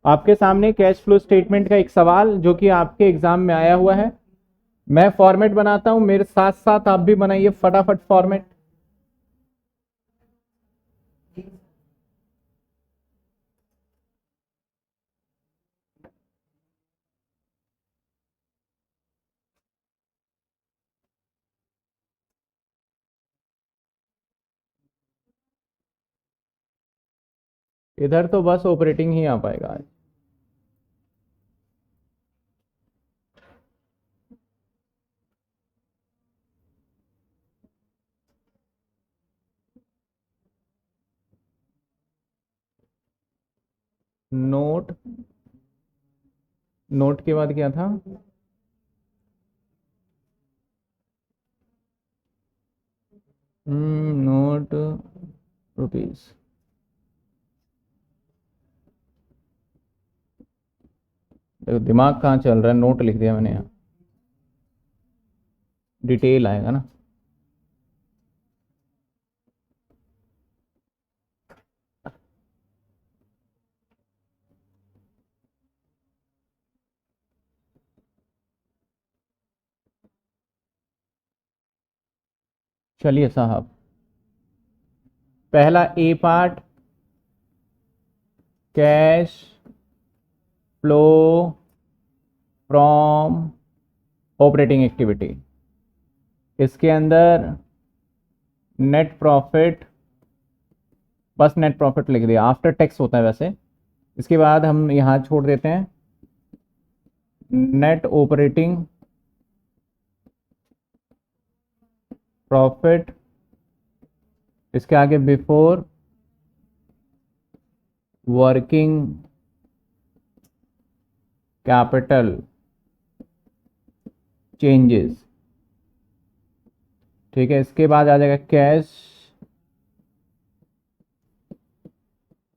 आपके सामने cash flow statement का एक सवाल जो कि आपके एग्जाम में आया हुआ है। मैं फॉर्मेट बनाता हूं, मेरे साथ साथ आप भी बनाइए फटाफट फॉर्मेट। इधर तो बस ऑपरेटिंग ही आ पाएगा आज। नोट, नोट के बाद क्या था? Note rupees. देखो दिमाग कहाँ चल रहा है, नोट लिख दिया मैंने यहाँ, डिटेल आएगा ना। चलिए साहब, पहला A part, cash flow from operating activity. इसके अंदर नेट प्रॉफिट, बस नेट प्रॉफिट लिख दिया, आफ्टर टैक्स होता है वैसे। इसके बाद हम यहाँ छोड़ देते हैं नेट ऑपरेटिंग प्रॉफिट, इसके आगे बिफोर वर्किंग कैपिटल चेंजेस। ठीक है, इसके बाद आ जाएगा कैश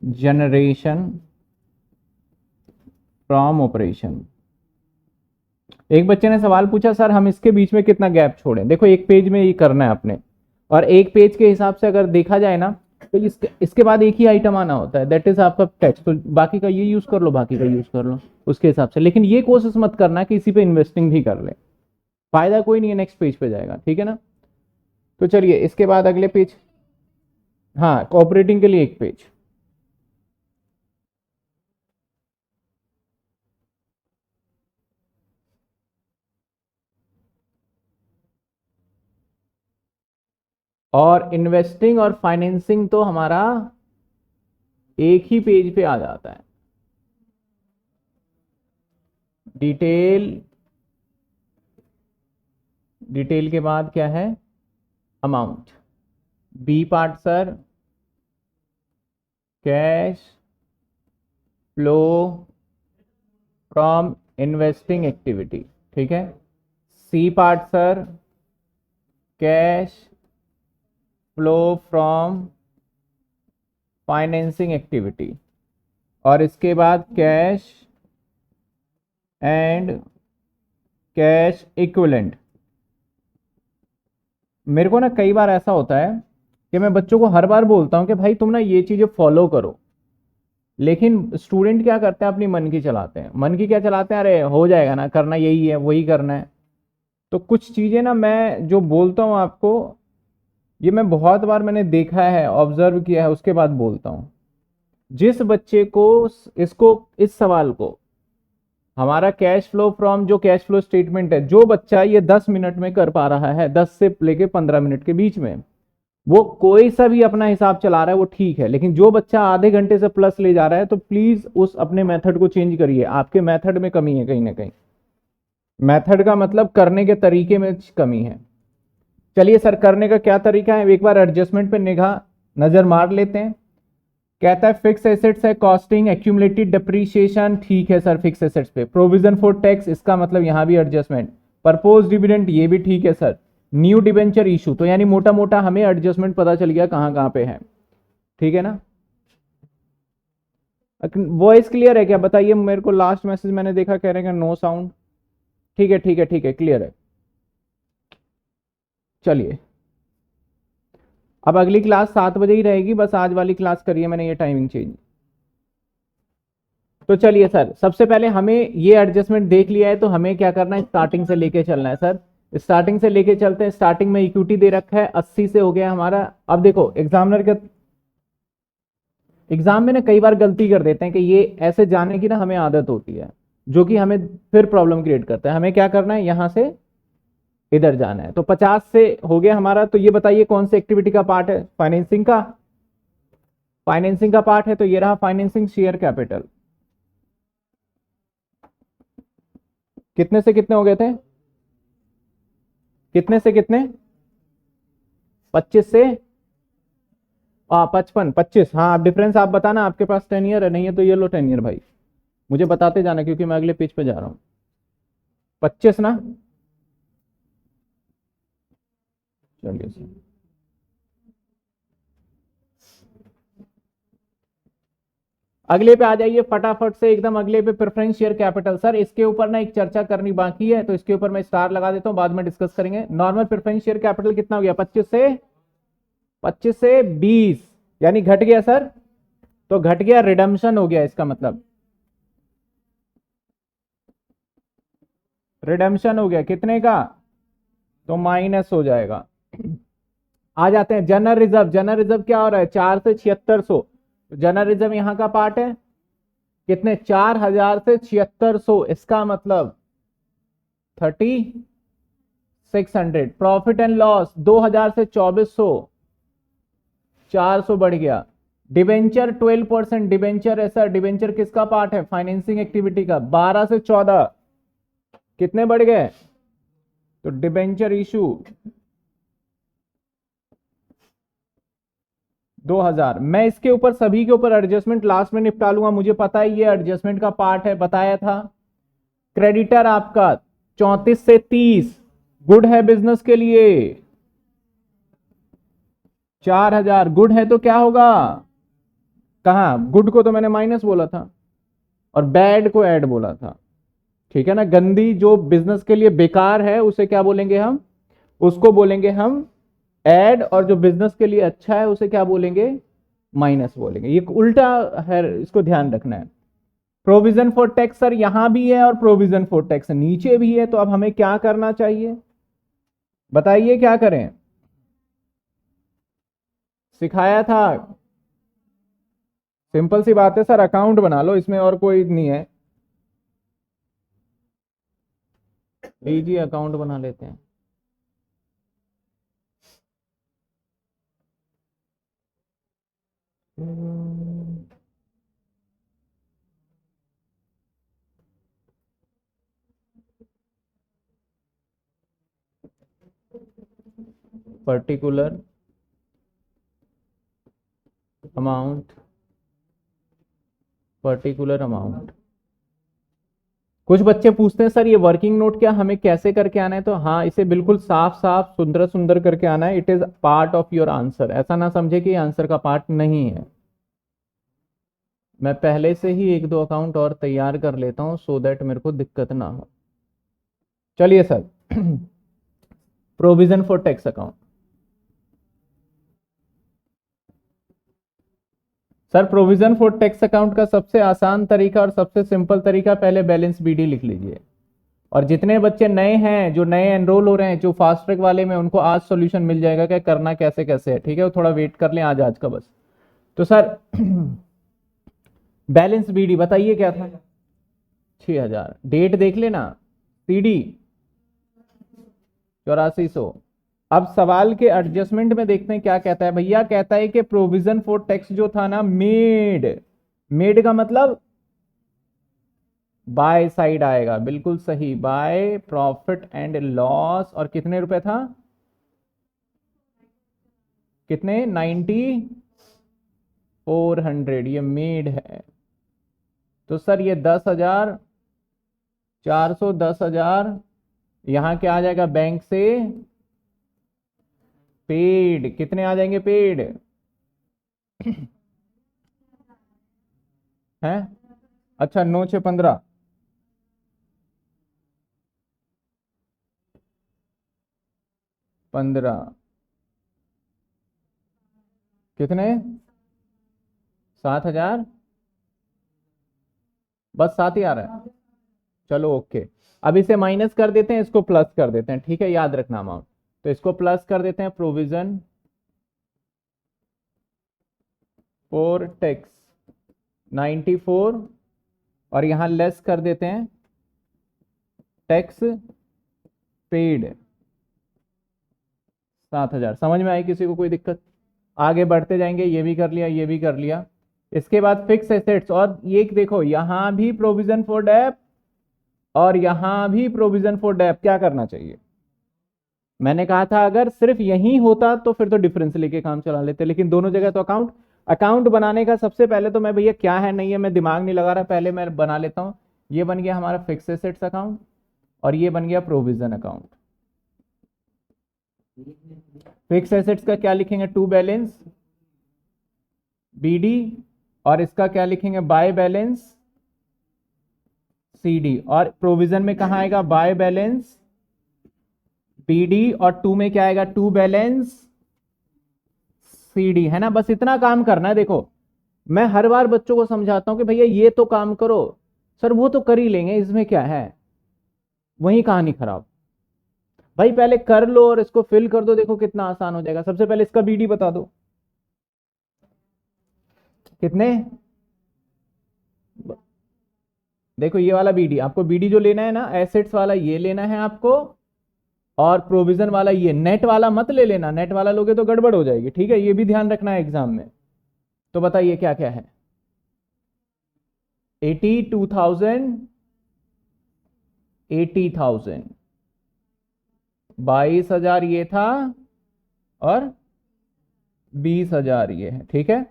जनरेशन फ्रॉम ऑपरेशन। एक बच्चे ने सवाल पूछा, सर हम इसके बीच में कितना गैप छोड़ें? देखो एक पेज में ये करना है आपने, और एक पेज के हिसाब से अगर देखा जाए ना तो इसके बाद एक ही आइटम आना होता है, दैट इज आपका टेक्स्ट। तो बाकी का ये यूज कर लो, बाकी का यूज कर लो उसके हिसाब से, लेकिन ये कोशिश मत करना कि इसी पे इन्वेस्टिंग भी कर ले, फायदा कोई नहीं है, नेक्स्ट पेज पे जाएगा। ठीक है ना? तो चलिए इसके बाद अगले पेज, हाँ ऑपरेटिंग के लिए एक पेज। और इन्वेस्टिंग और फाइनेंसिंग तो हमारा एक ही पेज पे आ जाता है। डिटेल, डिटेल के बाद क्या है? Amount. B part sir, cash flow from investing activity. ठीक है। C part sir, cash flow from financing activity. और इसके बाद कैश एंड कैश इक्विवेलेंट। मेरे को ना कई बार ऐसा होता है कि मैं बच्चों को हर बार बोलता हूं कि भाई तुम ना ये चीजें फॉलो करो, लेकिन स्टूडेंट क्या करते हैं, अपनी मन की चलाते हैं। मन की क्या चलाते हैं? अरे हो जाएगा ना, करना यही है, वही करना है। तो कुछ चीजें ना मैं जो बोलता हूं आपको, ये मैं बहुत बार मैंने देखा है, ऑब्जर्व किया है, उसके बाद बोलता हूं। जिस बच्चे को इसको, इस सवाल को, हमारा कैश फ्लो फ्रॉम जो कैश फ्लो स्टेटमेंट है, जो बच्चा ये 10 मिनट में कर पा रहा है, 10 से लेके 15 मिनट के बीच में, वो कोई सा भी अपना हिसाब चला रहा है वो ठीक है, लेकिन जो बच्चा आधे घंटे से प्लस ले जा रहा है तो प्लीज उस अपने मेथड को चेंज करिए। आपके मेथड में कमी है कहीं ना कहीं, मेथड का मतलब करने के तरीके में कमी है। चलिए सर, करने का क्या तरीका है, एक बार एडजस्टमेंट पे निगाह नजर मार लेते हैं। कहता है फिक्स एसेट्स है, कॉस्टिंग, एक्यूमुलेटेड डिप्रीशिएशन, ठीक है सर फिक्स एसेट्स पे। प्रोविजन फॉर टैक्स, इसका मतलब यहां भी एडजस्टमेंट। प्रपोज डिविडेंड, ये भी ठीक है सर। न्यू डिबेंचर इशू, तो यानी मोटा मोटा हमें एडजस्टमेंट पता चल गया कहां कहां पे है। ठीक है ना? वॉइस क्लियर है क्या बताइए मेरे को? लास्ट मैसेज मैंने देखा कह रहे हैं नो साउंड। ठीक है ठीक है ठीक है, क्लियर है। चलिए, अब अगली क्लास 7 बजे ही रहेगी, बस आज वाली क्लास करिए, मैंने ये टाइमिंग चेंज। तो चलिए सर, सबसे पहले हमें ये एडजस्टमेंट देख लिया है, तो हमें क्या करना है, स्टार्टिंग से लेके चलना है सर। स्टार्टिंग से लेके चलते हैं। स्टार्टिंग में इक्विटी दे रखा है 80 से हो गया हमारा। अब देखो एग्जामिनर के एग्जाम में ना कई बार गलती कर देते हैं कि ये ऐसे जाने की ना हमें आदत होती है, जो कि हमें फिर प्रॉब्लम क्रिएट करता है। हमें क्या करना है, यहां से इधर जाना है। तो 50 से हो गया हमारा। तो ये बताइए कौन सी एक्टिविटी का पार्ट है, फाइनेंसिंग का। फाइनेंसिंग का पार्ट है, तो ये रहा फाइनेंसिंग शेयर कैपिटल। कितने से कितने हो गए थे, कितने से कितने, 25 से 55, 25। हाँ, आप डिफरेंस आप बताना, आपके पास 10 ईयर है, नहीं है तो ये लो 10 ईयर भाई, मुझे बताते जाना क्योंकि मैं अगले पेज पे जा रहा हूँ। 25 ना, चलिए सर। अगले पे आ जाइए फटाफट से, एकदम अगले पे प्रेफरेंस शेयर कैपिटल। सर इसके ऊपर ना एक चर्चा करनी बाकी है, तो इसके ऊपर मैं स्टार लगा देता हूँ, बाद में डिस्कस करेंगे। नॉर्मल प्रेफरेंस शेयर कैपिटल कितना हो गया, 25 से 20, यानी घट गया सर। तो घट गया, रिडम्पशन हो गया इसका मतलब, रिडम्पशन हो गया कितने का, तो माइनस हो जाएगा। आ जाते हैं जनरल रिजर्व। जनरल रिजर्व क्या हो रहा है, 4 से 7600। जनरल रिजर्व यहां का पार्ट है, कितने, 4000 से 7600। इसका मतलब 3600। प्रॉफिट एंड लॉस 2000 से 2400, 400 बढ़ गया। डिबेंचर 12%, डिबेंचर ऐसा, डिबेंचर किसका पार्ट है, फाइनेंसिंग एक्टिविटी का, 12 से 14, कितने बढ़ गए, तो डिबेंचर इशू 2000। मैं इसके ऊपर सभी के ऊपर एडजस्टमेंट लास्ट में निपटा लूंगा, मुझे पता है ये एडजस्टमेंट का पार्ट है, बताया था। क्रेडिटर आपका 34 से 30, गुड है बिजनेस के लिए। 4000 गुड है, तो क्या होगा, कहा गुड को तो मैंने माइनस बोला था और बैड को ऐड बोला था, ठीक है ना। गंदी जो बिजनेस के लिए बेकार है उसे क्या बोलेंगे हम, उसको बोलेंगे हम ऐड, और जो बिजनेस के लिए अच्छा है उसे क्या बोलेंगे, माइनस बोलेंगे। ये उल्टा है, इसको ध्यान रखना है। प्रोविजन फॉर टैक्स सर यहां भी है और प्रोविजन फॉर टैक्स नीचे भी है, तो अब हमें क्या करना चाहिए, बताइए क्या करें, सिखाया था। सिंपल सी बात है सर, अकाउंट बना लो, इसमें और कोई नहीं है। लीजिए अकाउंट बना लेते हैं। Particular amount, particular amount. कुछ बच्चे पूछते हैं सर ये वर्किंग नोट क्या हमें कैसे करके आना है, तो हाँ, इसे बिल्कुल साफ साफ सुंदर सुंदर करके आना है। It is part of your answer, ऐसा ना समझे कि आंसर का पार्ट नहीं है। मैं पहले से ही एक दो अकाउंट और तैयार कर लेता हूं सो दैट मेरे को दिक्कत ना हो। चलिए sir, provision for tax account. Sir provision for tax account का सबसे आसान तरीका और सबसे सिंपल तरीका, पहले बैलेंस बीडी लिख लीजिए। और जितने बच्चे नए हैं, जो नए एनरोल हो रहे हैं, जो फास्ट ट्रैक वाले में, उनको आज सॉल्यूशन मिल जाएगा कि करना कैसे कैसे है, ठीक है। वो थोड़ा वेट कर लें, आज का बस। तो सर बैलेंस बीडी बताइए क्या था, 6000। डेट देख लेना, सीडी 8400। अब सवाल के एडजस्टमेंट में देखते हैं क्या कहता है भैया। कहता है कि प्रोविजन फॉर टैक्स जो था ना, मेड, मेड का मतलब बाय साइड आएगा, बिल्कुल सही, बाय प्रॉफिट एंड लॉस। और कितने रुपए था, कितने, 9400, ये मेड है। तो सर ये 10,000, 400, 10,000, यहां क्या आ जाएगा, बैंक से पेड, कितने आ जाएंगे पेड हैं, अच्छा 9 6 15, 15, कितने, 7,000, बस 7 ही आ रहा है, चलो ओके। अब इसे माइनस कर देते हैं, इसको प्लस कर देते हैं, ठीक है, याद रखना अमाउंट। तो इसको प्लस कर देते हैं, प्रोविजन फॉर टैक्स 94, और यहां लेस कर देते हैं टैक्स पेड 7,000। समझ में आई किसी को कोई दिक्कत? आगे बढ़ते जाएंगे, ये भी कर लिया, ये भी कर लिया। इसके बाद फिक्स एसेट्स, और ये देखो यहां भी प्रोविजन फॉर डेप और यहां भी प्रोविजन फॉर डेप। क्या करना चाहिए? मैंने कहा था अगर सिर्फ यही होता तो फिर तो डिफरेंस लेके काम चला लेते, लेकिन दोनों जगह तो अकाउंट। अकाउंट बनाने का सबसे पहले तो मैं भैया क्या है नहीं है मैं दिमाग नहीं लगा रहा, पहले मैं बना लेता हूं। ये बन गया हमारा फिक्स एसेट्स अकाउंट और ये बन गया प्रोविजन अकाउंट। फिक्स एसेट्स का क्या लिखेंगे? टू बैलेंस बीडी, और इसका क्या लिखेंगे? By balance CD. और प्रोविजन में कहां आएगा? बाय बैलेंस बीडी, और टू में क्या आएगा? टू बैलेंस सीडी, है ना। बस इतना काम करना है। देखो मैं हर बार बच्चों को समझाता हूं कि भैया ये तो काम करो। सर वो तो कर ही लेंगे, इसमें क्या है, वही कहानी खराब। भाई पहले कर लो और इसको फिल कर दो, देखो कितना आसान हो जाएगा। सबसे पहले इसका बीडी बता दो कितने। देखो ये वाला बीडी, आपको बीडी जो लेना है ना, एसेट्स वाला ये लेना है आपको, और प्रोविजन वाला ये। नेट वाला मत ले लेना, नेट वाला लोगे तो गड़बड़ हो जाएगी, ठीक है, ये भी ध्यान रखना है एग्जाम में। तो बताइए क्या क्या है? 82,000, 80,000, 22,000 ये था, और 20,000 ये है, ठीक है,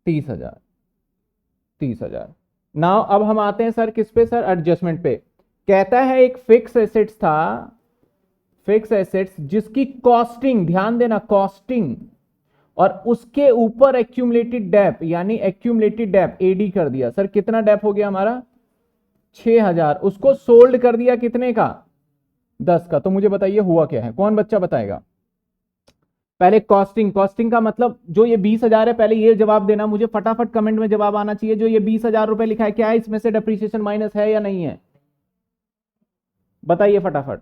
30,000, 30,000। नाउ अब हम आते हैं सर किस पे? सर एडजस्टमेंट पे। कहता है एक फिक्स एसेट्स था, फिक्स एसेट्स जिसकी कॉस्टिंग, ध्यान देना कॉस्टिंग, और उसके ऊपर एक्यूमुलेटेड डेप, यानी एक्यूमुलेटेड डेप एडी कर दिया। सर कितना डेप हो गया हमारा? 6,000। उसको सोल्ड कर दिया कितने का? 10 का। तो मुझे बताइए हुआ क्या है, कौन बच्चा बताएगा? पहले कॉस्टिंग, कॉस्टिंग का मतलब जो ये 20,000 है, पहले ये जवाब देना मुझे फटाफट, कमेंट में जवाब आना चाहिए। जो ये 20,000 रुपए लिखा है, क्या है इसमें से डेप्रीसिएशन माइनस है या नहीं है? बताइए फटाफट।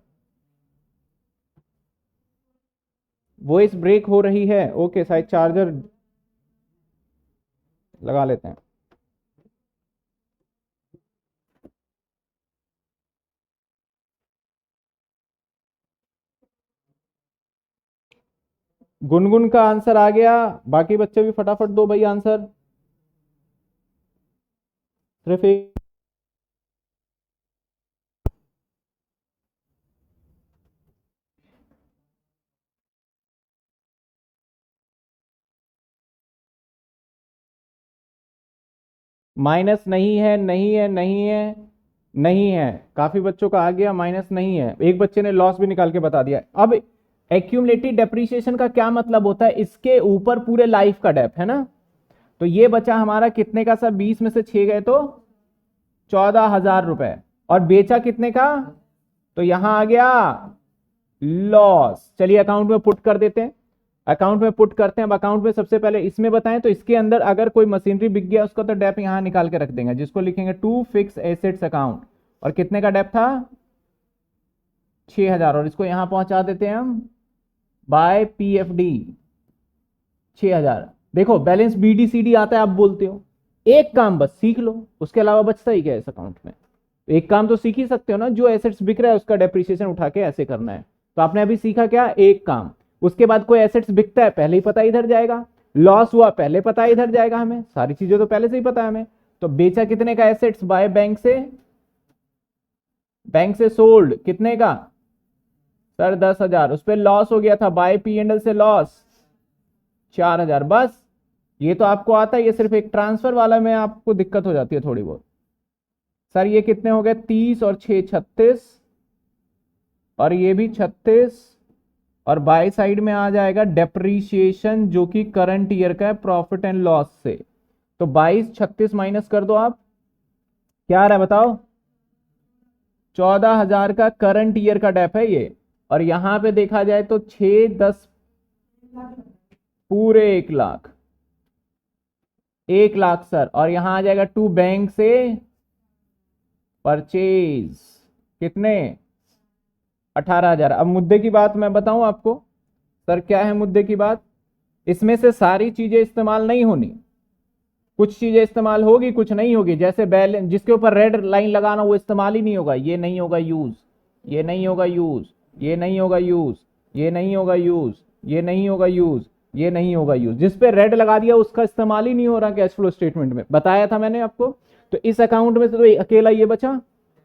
वॉइस ब्रेक हो रही है, ओके, शायद चार्जर लगा लेते हैं। गुनगुन का आंसर आ गया, बाकी बच्चे भी फटाफट दो भाई आंसर। सिर्फ एक। माइनस नहीं है, नहीं है, नहीं है, नहीं है। काफी बच्चों का आ गया, माइनस नहीं है। एक बच्चे ने लॉस भी निकाल के बता दिया। अब एक्यूमुलेटेड डेप्रीशिएशन का क्या मतलब होता है? इसके ऊपर पूरे लाइफ का डेप, है ना। तो ये बचा हमारा कितने का सर? 20 में से 6 गए तो 14,000 रुपए, और बेचा कितने का? तो यहां आ गया लॉस। चलिए अकाउंट में पुट कर देते हैं, अकाउंट में पुट करते हैं। अब अकाउंट में सबसे पहले इसमें बताएं तो इसके अंदर अगर कोई मशीनरी बिक गया उसका तो डेप यहां निकाल के रख देंगे, जिसको लिखेंगे टू फिक्स एसेट्स अकाउंट। और कितने का डेप था? 6,000, और इसको यहां पहुंचा देते हैं हम बाय पीएफडी 6,000। देखो बैलेंस बीडीसीडी आता है, आप बोलते हो। एक काम बस सीख लो, उसके अलावा बचता ही क्या है इस अकाउंट में? एक काम तो सीख ही सकते हो ना, जो एसेट्स बिक रहा है उसका डेप्रिसिएशन उठा के ऐसे करना है। तो आपने अभी सीखा क्या? एक काम। उसके बाद कोई एसेट्स बिकता है, पहले ही पता इधर जाएगा। लॉस हुआ, पहले पता इधर जाएगा। हमें सारी चीजें तो पहले से ही पता है हमें। तो बेचा कितने का एसेट्स? बाय बैंक से, बैंक से सोल्ड कितने का? सर 10,000। उस पर लॉस हो गया था, बाय पी एंडल से लॉस 4,000। बस ये तो आपको आता है, ये सिर्फ एक ट्रांसफर वाला में आपको दिक्कत हो जाती है थोड़ी बहुत। सर ये कितने हो गए? 30 और 6 36, और ये भी 36, और बाय साइड में आ जाएगा डेप्रीशिएशन जो कि करंट ईयर का है प्रॉफिट एंड लॉस से। तो 22 36 माइनस कर दो आप, क्या आ रहा है बताओ? 14,000 का करंट ईयर का डेप है ये। और यहां पे देखा जाए तो 6 10 पूरे 1 लाख, 1 लाख सर। और यहां आ जाएगा टू बैंक से परचेज कितने 18,000। अब मुद्दे की बात मैं बताऊं आपको, सर क्या है मुद्दे की बात, इसमें से सारी चीजें इस्तेमाल नहीं होनी, कुछ चीजें इस्तेमाल होगी कुछ नहीं होगी। जैसे बैलेंस जिसके ऊपर रेड लाइन लगाना वो इस्तेमाल ही नहीं होगा, ये नहीं होगा यूज, ये नहीं होगा यूज, ये नहीं होगा यूज, ये नहीं होगा यूज, ये नहीं होगा यूज, ये नहीं होगा यूज। जिस पे रेड लगा दिया उसका इस्तेमाल ही नहीं हो रहा कैश फ्लो स्टेटमेंट में, बताया था मैंने आपको। तो इस अकाउंट में से तो अकेला ये बचा,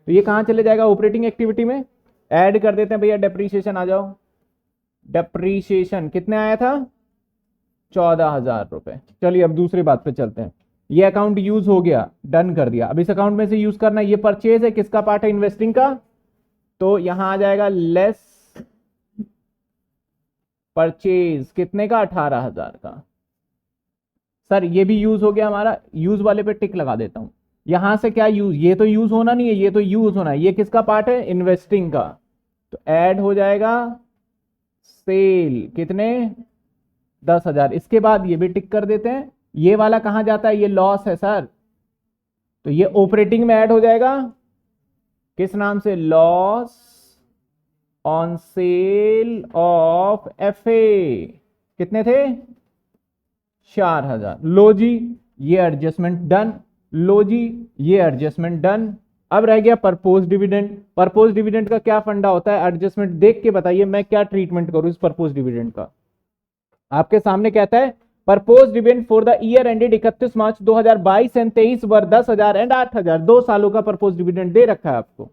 तो ये कहां चले जाएगा, ऑपरेटिंग एक्टिविटी में। ऐड कर देते हैं भैया, डेप्रीशिएशन आ जाओ। डेप्रीशिएशन कितने आया था, 14,000 रुपए। चलिए अब दूसरी बात पे चलते हैं। ये अकाउंट यूज हो गया, डन कर दिया। अब इस अकाउंट में से यूज करना, ये परचेज है, किसका पार्ट है, इन्वेस्टिंग का। तो यहां आ जाएगा लेस परचेज कितने का, 18,000 का। सर ये भी यूज हो गया हमारा, यूज वाले पे टिक लगा देता हूं। यहां से क्या यूज, ये तो यूज होना नहीं है, ये तो यूज होना है। ये किसका पार्ट है, इन्वेस्टिंग का। तो ऐड हो जाएगा सेल कितने, 10,000। इसके बाद ये भी टिक कर देते हैं। ये वाला कहां जाता है, ये लॉस है सर, तो ये ऑपरेटिंग में ऐड हो जाएगा, किस नाम से, loss on sale of FA. कितने थे, 4,000। लो जी ये एडजस्टमेंट डन, लो जी ये एडजस्टमेंट डन। अब रह गया परपोज डिविडेंड। परपोज डिविडेंड का क्या फंडा होता है, एडजस्टमेंट देख के बताइए मैं क्या ट्रीटमेंट करूं इस परपोज डिविडेंड का। आपके सामने कहता है proposed dividend for the year ended 31 March 2022 and 23 were 10,000 and 8,000, 2 सालों का परपोज डिविडेंड दे रखा है आपको।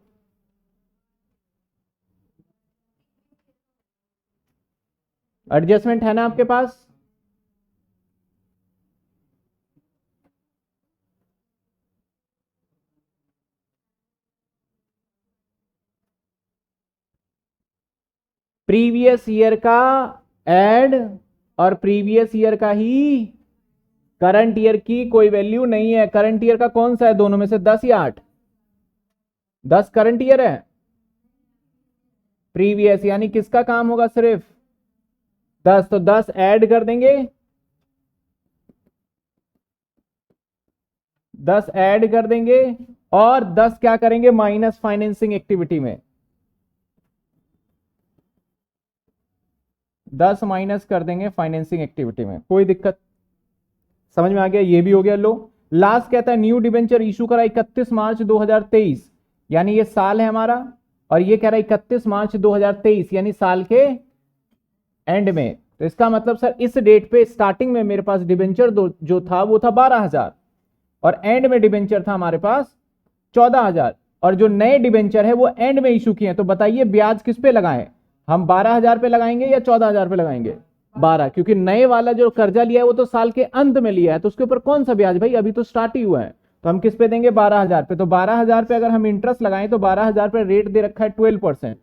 एडजस्टमेंट है ना आपके पास, प्रीवियस ईयर का ऐड और प्रीवियस ईयर का ही करंट ईयर की कोई वैल्यू नहीं है। करंट ईयर का कौन सा है दोनों में से, 10 या 8, 10 करंट ईयर है, प्रीवियस यानी किसका काम होगा, सिर्फ 10। तो 10 ऐड कर देंगे, 10 ऐड कर देंगे और 10 क्या करेंगे, माइनस फाइनेंसिंग एक्टिविटी में। 10 माइनस कर देंगे फाइनेंसिंग एक्टिविटी में, कोई दिक्कत, समझ में आ गया। ये भी हो गया। लो लास्ट कहता है न्यू डिबेंचर इशू करा 31 मार्च 2023, यानी ये साल है हमारा, और ये कह रहा है 31 मार्च 2023 यानी साल के एंड में। तो इसका मतलब सर इस डेट पे स्टार्टिंग में मेरे पास डिबेंचर जो था वो था 12,000 और एंड में डिबेंचर था हमारे पास 14,000, और जो नए डिबेंचर है वो एंड में इशू किए हैं। तो बताइए ब्याज किस पे लगाएं, हम 12,000 पे लगाएंगे या 14,000 पे लगाएंगे, 12, क्योंकि नए वाला जो कर्जा लिया है वो तो साल के अंत में लिया है, तो उसके ऊपर कौन सा ब्याज भाई, अभी तो स्टार्ट ही हुआ है। तो हम किस पे देंगे, 12,000 पे। तो 12,000 पे अगर हम इंटरेस्ट लगाएं तो 12,000 पे रेट दे रखा है 12%,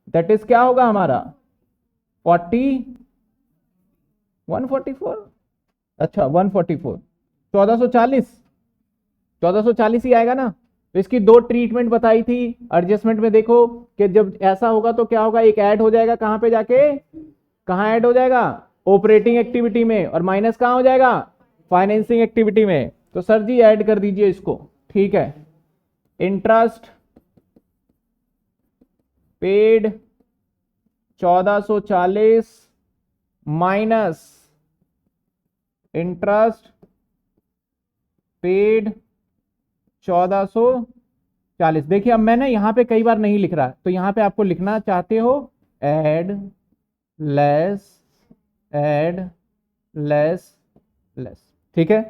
दैट इज क्या होगा हमारा 144, अच्छा 144, 1440, 1440 ही आएगा ना। तो इसकी दो ट्रीटमेंट बताई थी एडजस्टमेंट में, देखो कि जब ऐसा होगा तो क्या होगा, एक ऐड हो जाएगा कहां पे जाके, कहां ऐड हो जाएगा, ऑपरेटिंग एक्टिविटी में, और माइनस कहां हो जाएगा, फाइनेंसिंग एक्टिविटी में। तो सर जी ऐड कर दीजिए इसको, ठीक है। Interest paid 1440 minus interest paid 1440। देखिए अब मैंने यहां पे कई बार नहीं लिख रहा, तो यहां पे आपको लिखना चाहते हो add less, add less less, ठीक है।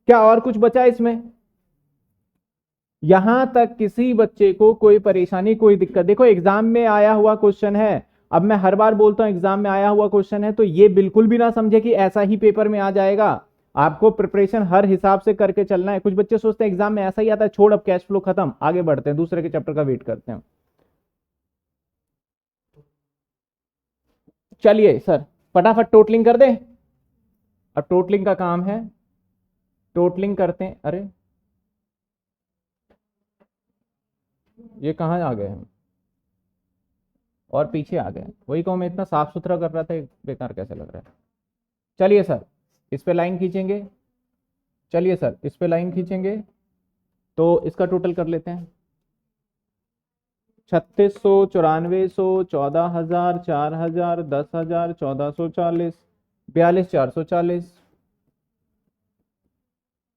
क्या और कुछ बचा इसमें, यहां तक किसी बच्चे को कोई परेशानी कोई दिक्कत, देखो एग्जाम में आया हुआ क्वेश्चन है। अब मैं हर बार बोलता हूं एग्जाम में आया हुआ क्वेश्चन है, तो ये बिल्कुल भी ना समझे कि ऐसा ही पेपर में आ जाएगा। आपको प्रिपरेशन हर हिसाब से करके चलना है। कुछ बच्चे सोचते हैं एग्जाम में ऐसा ही आता है, छोड़ अब कैश फ्लो खत्म, आगे बढ़ते हैं, दूसरे के चैप्टर का वेट करते हैं। चलिए सर फटाफट टोटलिंग कर दे, अब टोटलिंग का काम है, टोटलिंग करते हैं। अरे ये कहाँ आ गए हम, और पीछे आ गए, वही कहूँ मैं इतना साफ सुथरा कर रहा था, बेकार कैसे लग रहा है। चलिए सर इस पे लाइन खींचेंगे, चलिए सर इस पे लाइन खींचेंगे, तो इसका टोटल कर लेते हैं। 3600, 9400, 14000, 4000, 10,000, 1440, 42,440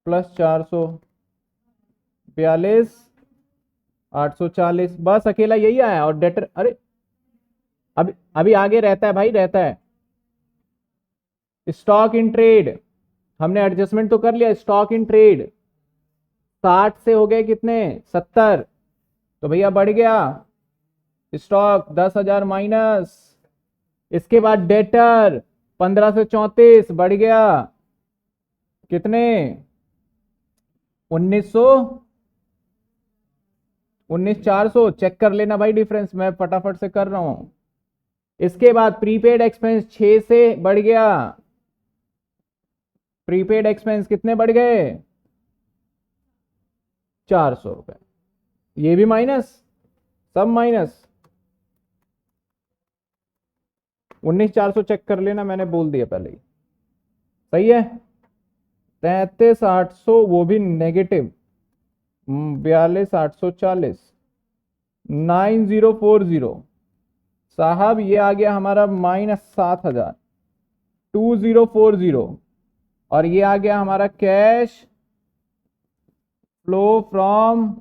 प्लस 400, 42,840। बस अकेला यही आया। और डेटर, अरे अभी अभी आगे रहता है भाई, रहता है। स्टॉक इन ट्रेड हमने एडजस्टमेंट तो कर लिया। स्टॉक इन ट्रेड 60 से हो गए कितने, 70। तो भैया बढ़ गया स्टॉक 10,000 माइनस। इसके बाद डेटर 15 से 34 बढ़ गया कितने, 1900, 19,400। चेक कर लेना भाई डिफरेंस, मैं फटाफट से कर रहा हूं। इसके बाद प्रीपेड एक्सपेंस 6 से बढ़ गया। प्रीपेड एक्सपेंस कितने बढ़ गए, 400 रुपए। ये भी माइनस, सब माइनस। 19,400 चेक कर लेना, मैंने बोल दिया पहले ही। सही है। 33,800 वो भी नेगेटिव। 42,840, 9040 साहब, ये आ गया हमारा -7,000, 2040। और ये आ गया हमारा cash flow from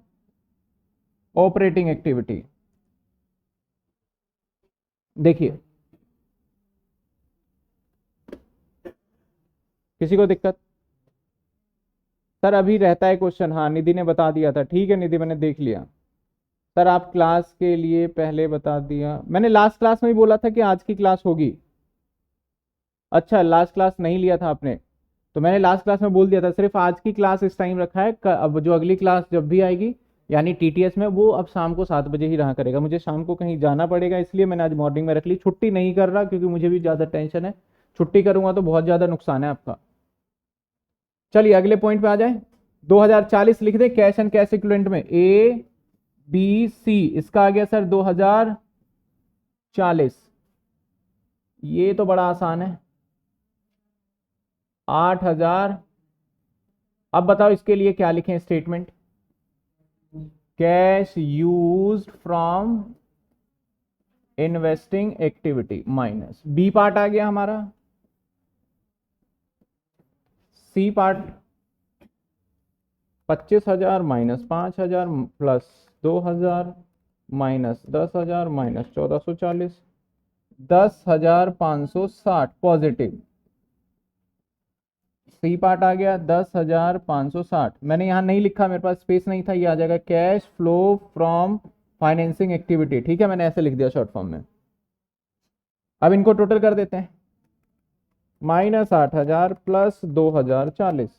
operating activity. देखिए, किसी को दिक्कत? सर अभी रहता है क्वेश्चन। हाँ, निधि ने बता दिया था। ठीक है निधि, मैंने देख लिया। सर आप क्लास के लिए पहले बता दिया, मैंने लास्ट क्लास में ही बोला था कि आज की क्लास होगी। अच्छा, लास्ट क्लास नहीं लिया था आपने, तो मैंने लास्ट क्लास में बोल दिया था सिर्फ आज की क्लास इस टाइम रखा है। अब जो अगली क्लास जब भी आएगी यानी टीटीएस में, वो अब शाम को 7 बजे ही रहा करेगा। मुझे शाम को कहीं जाना पड़ेगा, इसलिए मैंने आज मॉर्निंग में रख ली। छुट्टी नहीं कर रहा क्योंकि मुझे भी ज़्यादा टेंशन है। छुट्टी करूंगा तो बहुत ज़्यादा नुकसान है आपका। चलिए अगले पॉइंट पे आ जाए। 2040 लिख दे कैश एंड कैश इक्विवेलेंट में। ए बी सी, इसका आ गया सर 2040। ये तो बड़ा आसान है, 8,000। अब बताओ इसके लिए क्या लिखें statement. Cash used from investing activity minus B part आ गया हमारा। C part 25,000 minus 5,000 plus 2,000 minus 10,000 minus 1,440, 10,560 positive. C part आ गया 10,560। मैंने यहां नहीं लिखा, मेरे पास स्पेस नहीं था, ये आ जाएगा cash flow from financing activity. ठीक है, मैंने ऐसे लिख दिया शॉर्ट फॉर्म में। अब इनको टोटल कर देते हैं। -8,000 प्लस 2,040,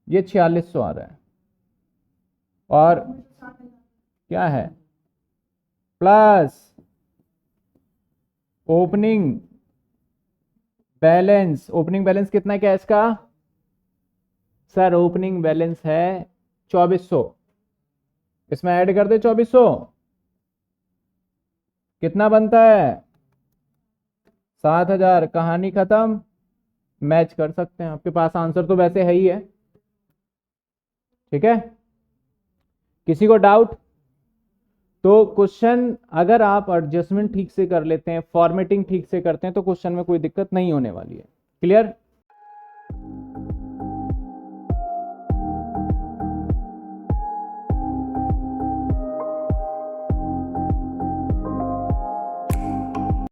ये 4,600 आ रहा है। और क्या है, plus opening balance. Opening balance कितना है कैश का, सर ओपनिंग बैलेंस है 2,400। इसमें ऐड कर दे 2,400, कितना बनता है 7,000। कहानी खत्म। मैच कर सकते हैं, आपके पास आंसर तो वैसे है ही है। ठीक है, किसी को डाउट? तो क्वेश्चन अगर आप एडजस्टमेंट ठीक से कर लेते हैं, फॉर्मेटिंग ठीक से करते हैं, तो क्वेश्चन में कोई दिक्कत नहीं होने वाली है। क्लियर?